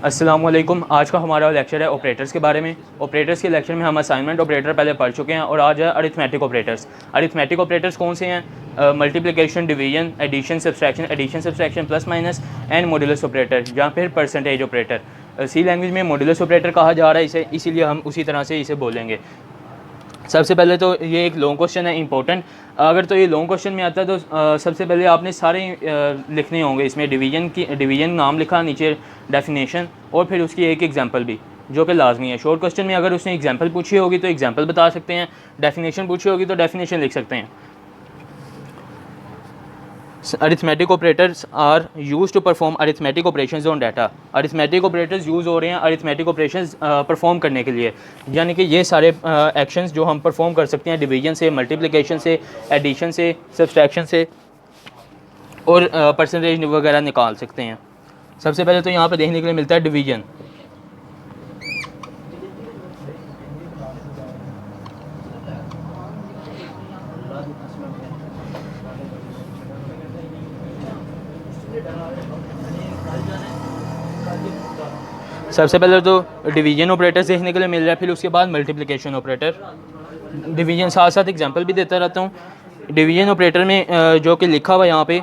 अस्सलामुअलैकुम। आज का हमारा लेक्चर है ऑपरेटर्स के बारे में। ऑपरेटर्स के लेक्चर में हम असाइनमेंट ऑपरेटर पहले पढ़ चुके हैं और आज है अरिथमेटिक ऑपरेटर्स। अरिथमेटिक ऑपरेटर्स कौन से हैं? Multiplication, division, addition subtraction, plus minus and modulus operator या फिर परसेंटेज ऑपरेटर। सी लैंग्वेज में मॉड्यूलस ऑपरेटर कहा जा रहा है इसे, इसीलिए हम उसी तरह से इसे बोलेंगे। सबसे पहले तो ये एक लॉन्ग क्वेश्चन है इंपॉर्टेंट। अगर तो ये लॉन्ग क्वेश्चन में आता है तो सबसे पहले आपने सारे लिखने होंगे। इसमें डिवीजन नाम लिखा, नीचे डेफिनेशन और फिर उसकी एक एग्जांपल भी, जो कि लाजमी है। शॉर्ट क्वेश्चन में अगर उसने एग्जांपल पूछी होगी तो एग्जांपल बता सकते हैं, डेफिनेशन पूछी होगी तो डेफिनेशन लिख सकते हैं। Arithmetic operators are use to perform arithmetic operations on data. Arithmetic operators use हो रहे हैं अरिथमेटिक ऑपरेशंस परफॉर्म करने के लिए, यानी कि ये सारे एक्शंस जो हम परफॉर्म कर सकते हैं डिवीजन से, मल्टीप्लिकेशन से, एडिशन से, सब्सट्रैक्शन से और परसेंटेज वगैरह निकाल सकते हैं। सबसे पहले तो यहाँ पर देखने के लिए मिलता है डिवीजन। सबसे पहले तो डिवीजन ऑपरेटर देखने के लिए मिल रहा है, फिर उसके बाद मल्टीप्लिकेशन ऑपरेटर। डिवीजन साथ साथ एग्जांपल भी देता रहता हूँ। डिवीजन ऑपरेटर में जो कि लिखा हुआ यहाँ पे,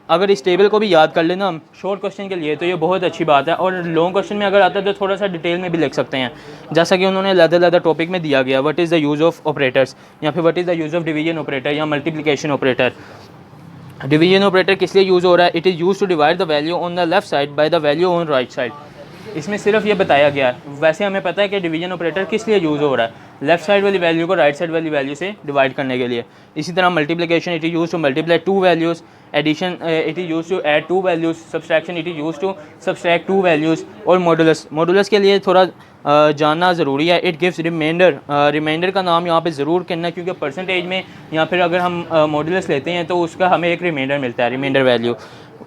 अगर इस टेबल को भी याद कर लेना हम शॉर्ट क्वेश्चन के लिए तो ये बहुत अच्छी बात है। और लॉन्ग क्वेश्चन में अगर आता है तो थोड़ा सा डिटेल में भी लिख सकते हैं, जैसा कि उन्होंने अलग-अलग टॉपिक में दिया गया, what is the use of operators या फिर what is the use of division operator या मल्टीप्लिकेशन ऑपरेटर। डिवीजन ऑपरेटर किस लिए यूज़ हो रहा है? It is use to divide the value on the left side by the value on right side. इसमें सिर्फ ये बताया गया है। वैसे हमें पता है कि डिवीजन ऑपरेटर किस लिए यूज़ हो रहा है, लेफ्ट साइड वाली वैल्यू को राइट साइड वाली वैल्यू से डिवाइड करने के लिए। इसी तरह multiplication, it is use to multiply two values. Addition, it is use to add two values. Subtraction, it is use to subtract two values. और मॉडुलस के लिए थोड़ा जानना ज़रूरी है। It gives reminder. रिमाइंडर का नाम यहाँ पे ज़रूर करना, क्योंकि परसेंटेज में या फिर अगर हम मॉडुलस लेते हैं तो उसका हमें एक रिमाइंडर मिलता है, रिमाइंडर वैल्यू।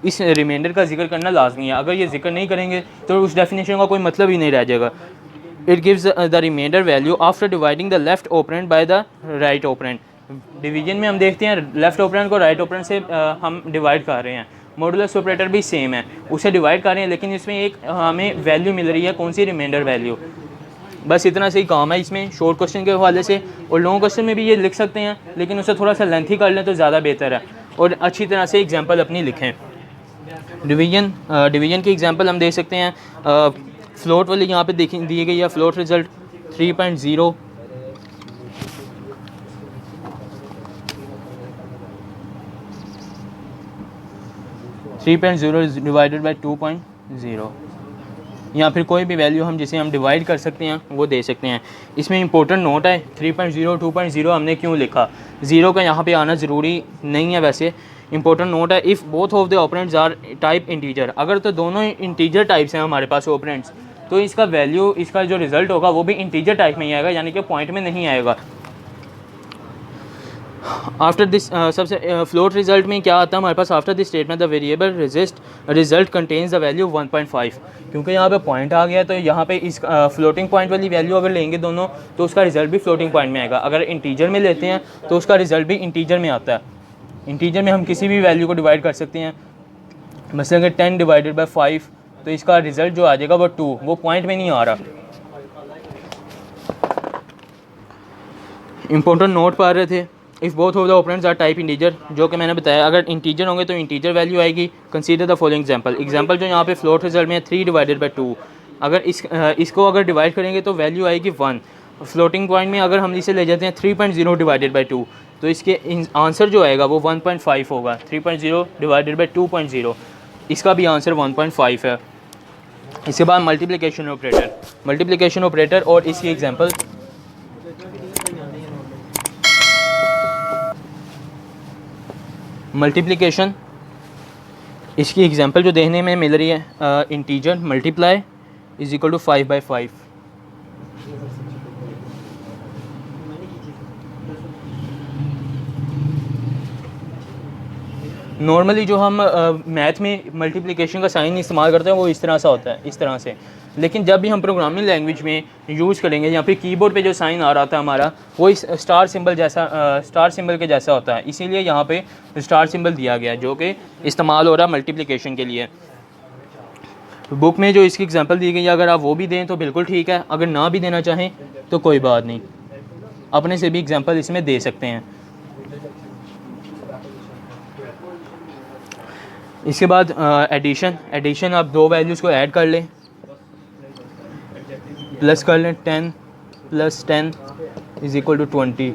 इस रिमाइंडर का जिक्र करना लाजमी है। अगर ये जिक्र नहीं करेंगे तो उस डेफिनेशन का कोई मतलब ही नहीं रह जाएगा। It gives the remainder value after dividing the left operand by the right operand. Division में हम देखते हैं लेफ्ट ऑपरेंड को राइट ऑपरेंड से हम डिवाइड कर रहे हैं। मॉडुलस ऑपरेटर भी सेम है, उसे डिवाइड कर रहे हैं, लेकिन इसमें एक हमें वैल्यू मिल रही है, कौन सी? Reminder value. बस इतना सही काम है इसमें शॉर्ट क्वेश्चन के हवाले से। और लॉन्ग क्वेश्चन में भी ये लिख सकते हैं, लेकिन उसे थोड़ा सा लेंथी कर लें तो ज़्यादा बेहतर है और अच्छी तरह से एग्जांपल अपनी लिखें। डिवीजन की एग्जांपल हम दे सकते हैं। फ्लोट वाली यहाँ पे दी गई है, फ्लोट रिजल्ट 3.0 डिवाइडेड बाई 2.0, या फिर कोई भी वैल्यू हम जिसे हम डिवाइड कर सकते हैं वो दे सकते हैं। इसमें इंपॉर्टेंट नोट है 3.0 2.0 हमने क्यों लिखा। ज़ीरो का यहाँ पे आना ज़रूरी नहीं है। वैसे इंपॉर्टेंट नोट है, if both of the operands are type integer. अगर तो दोनों इंटीजर टाइप्स हैं हमारे पास ऑपरेंट्स, तो इसका वैल्यू, इसका जो रिज़ल्ट होगा वो भी इंटीजर टाइप में ही आएगा, यानी कि पॉइंट में नहीं आएगा। आफ्टर दिस सबसे फ्लोट रिजल्ट में क्या आता है हमारे पास? After this statement the variable result contains the value 1.5। क्योंकि यहाँ पे पॉइंट आ गया तो यहाँ पे इस फ्लोटिंग पॉइंट वाली वैल्यू अगर लेंगे दोनों तो उसका रिजल्ट भी फ्लोटिंग पॉइंट में आएगा। अगर इंटीजर में लेते हैं तो उसका रिजल्ट भी इंटीजर में आता है। इंटीजर में हम किसी भी वैल्यू को डिवाइड कर सकते हैं। मसलन अगर 10 डिवाइडेड बाई 5 तो इसका रिजल्ट जो आ जाएगा वो 2, वो पॉइंट में नहीं आ रहा। इंपॉर्टेंट नोट पा रहे थे, if both of the operands are type integer, जो कि मैंने बताया अगर इंटीजर होंगे तो इंटीजर वैल्यू आएगी। कंसीडर द फॉलोइंग एग्जांपल जो यहाँ पे फ्लोट रिजल्ट में है 3 डिवाइडेड बाई 2। अगर इसको अगर डिवाइड करेंगे तो वैल्यू आएगी 1। फ्लोटिंग पॉइंट में अगर हम इसे ले जाते हैं 3.0 डिवाइडेड बाई 2 तो इसके आंसर जो आएगा वो 1.5 होगा। 3.0 डिवाइडेड बाई 2.0, इसका भी आंसर 1.5 है। इसके बाद मल्टीप्लिकेशन ऑपरेटर और इसकी एग्जांपल। मल्टीप्लिकेशन, इसकी एग्जांपल जो देखने में मिल रही है, integer multiply is equal to 5/5। Normally जो हम मैथ में मल्टीप्लिकेशन का साइन इस्तेमाल करते हैं वो इस तरह सा होता है, इस तरह से। लेकिन जब भी हम प्रोग्रामिंग लैंग्वेज में यूज़ करेंगे, या फिर कीबोर्ड पे जो साइन आ रहा था हमारा वो इस स्टार सिंबल के जैसा होता है, इसीलिए यहाँ पे स्टार सिंबल दिया गया जो कि इस्तेमाल हो रहा है मल्टीप्लिकेशन के लिए। बुक में जो इसकी एग्जांपल दी गई है अगर आप वो भी दें तो बिल्कुल ठीक है, अगर ना भी देना चाहें तो कोई बात नहीं, अपने से भी एग्जांपल इसमें दे सकते हैं। इसके बाद एडिशन आप दो वैल्यूज़ को ऐड कर लें, प्लस कर लें 10 + 10 = 20।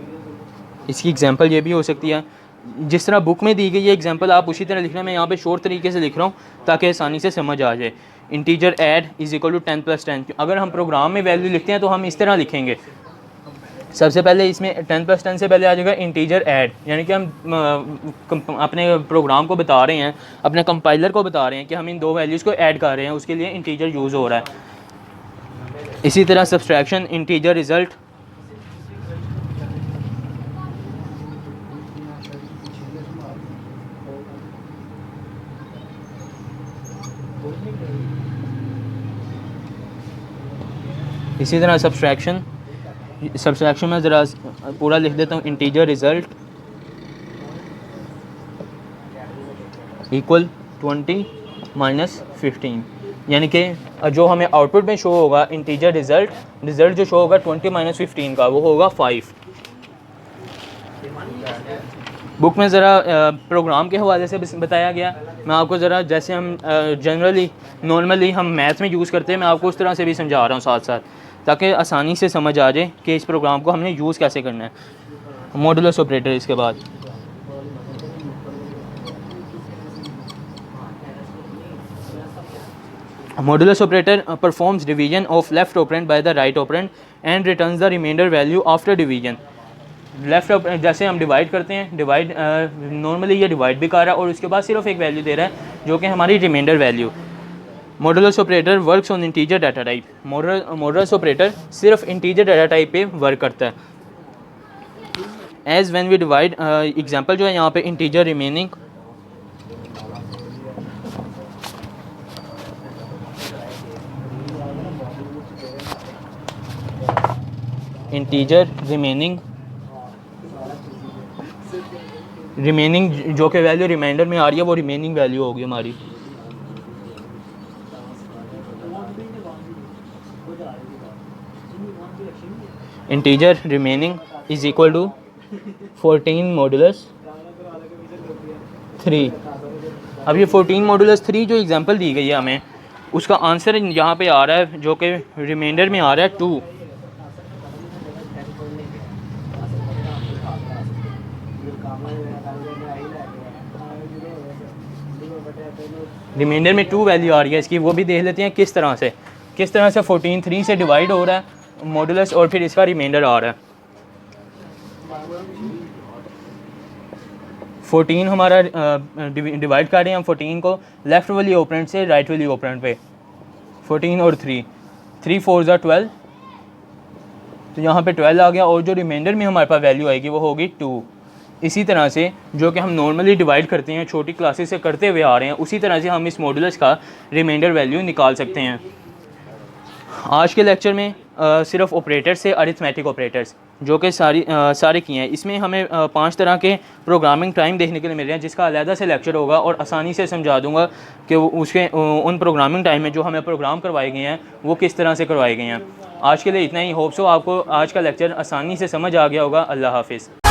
इसकी एग्जांपल ये भी हो सकती है, जिस तरह बुक में दी गई है एग्जांपल आप उसी तरह लिखना। मैं यहाँ पे शॉर्ट तरीके से लिख रहा हूँ ताकि आसानी से समझ आ जाए। Integer add = 10 + 10। अगर हम प्रोग्राम में वैल्यू लिखते हैं तो हम इस तरह लिखेंगे। सबसे पहले इसमें 10 + 10 से पहले आ जाएगा इंटीजर ऐड, यानी कि हम अपने प्रोग्राम को बता रहे हैं, अपने कंपाइलर को बता रहे हैं कि हम इन दो वैल्यूज़ को ऐड कर रहे हैं, उसके लिए इंटीजर यूज़ हो रहा है। इसी तरह सब्सट्रैक्शन, इंटीजर रिज़ल्ट, इसी तरह सब्सट्रैक्शन में ज़रा पूरा लिख देता हूँ, इंटीजर रिज़ल्ट = 20 - 15, यानी कि जो हमें आउटपुट में शो होगा इंटीजर रिज़ल्ट जो शो होगा 20 - 15 का, वो होगा 5। बुक में ज़रा प्रोग्राम के हवाले से बताया गया, मैं आपको ज़रा जैसे हम नॉर्मली हम मैथ में यूज़ करते हैं, मैं आपको उस तरह से भी समझा रहा हूँ साथ साथ, ताकि आसानी से समझ आ जाए कि इस प्रोग्राम को हमने यूज़ कैसे करना है। मॉडुलस ऑपरेटर, इसके बाद modulus operator performs division of left operand by the right operand and returns the remainder value after division. Left operand जैसे हम डिवाइड करते हैं, नॉर्मली ये डिवाइड भी कर रहा है और उसके बाद सिर्फ एक वैल्यू दे रहा है जो कि हमारी remainder value. Modulus operator works on integer data type. Modulus operator सिर्फ इंटीजर डाटा टाइप पे वर्क करता है। As when we divide, example जो है यहाँ पे इंटीजर रिमेनिंग, रिमेनिंग जो कि वैल्यू रिमाइंडर में आ रही है वो रिमेनिंग वैल्यू होगी हमारी। Integer remaining = 14 modulus 3। अब ये 14 मॉडुलस 3 जो एग्जांपल दी गई है हमें, उसका आंसर यहाँ पे आ रहा है जो कि रिमाइंडर में आ रहा है 2। रिमाइंडर में 2 वैल्यू आ रही है इसकी, वो भी देख लेते हैं किस तरह से 14 3 से डिवाइड हो रहा है मॉडुलस और फिर इसका रिमाइंडर आ रहा है। 14 हमारा डिवाइड कर रहे हैं हम 14 को लेफ़्ट वाली ऑपरेंड से राइट वाली ऑपरेंड पे। 14 और 3 4 = 12, तो यहाँ पे 12 आ गया और जो रिमाइंडर में हमारे पास वैल्यू आएगी वो होगी 2। इसी तरह से जो कि हम नॉर्मली डिवाइड करते हैं, छोटी क्लासेस से करते हुए आ रहे हैं, उसी तरह से हम इस मॉडुलस का रिमाइंडर वैल्यू निकाल सकते हैं। आज के लेक्चर में सिर्फ ऑपरेटर्स से अरिथमेटिक ऑपरेटर्स जो कि सारे किए हैं, इसमें हमें 5 तरह के प्रोग्रामिंग टाइम देखने के लिए मिल रहे हैं, जिसका अलहदा से लेक्चर होगा और आसानी से समझा दूंगा कि उन प्रोग्रामिंग टाइम में जो हमें प्रोग्राम करवाए गए हैं वो किस तरह से करवाए गए हैं। आज के लिए इतना ही। होप सो आपको आज का लेक्चर आसानी से समझ आ गया होगा। अल्लाह हाफिज़।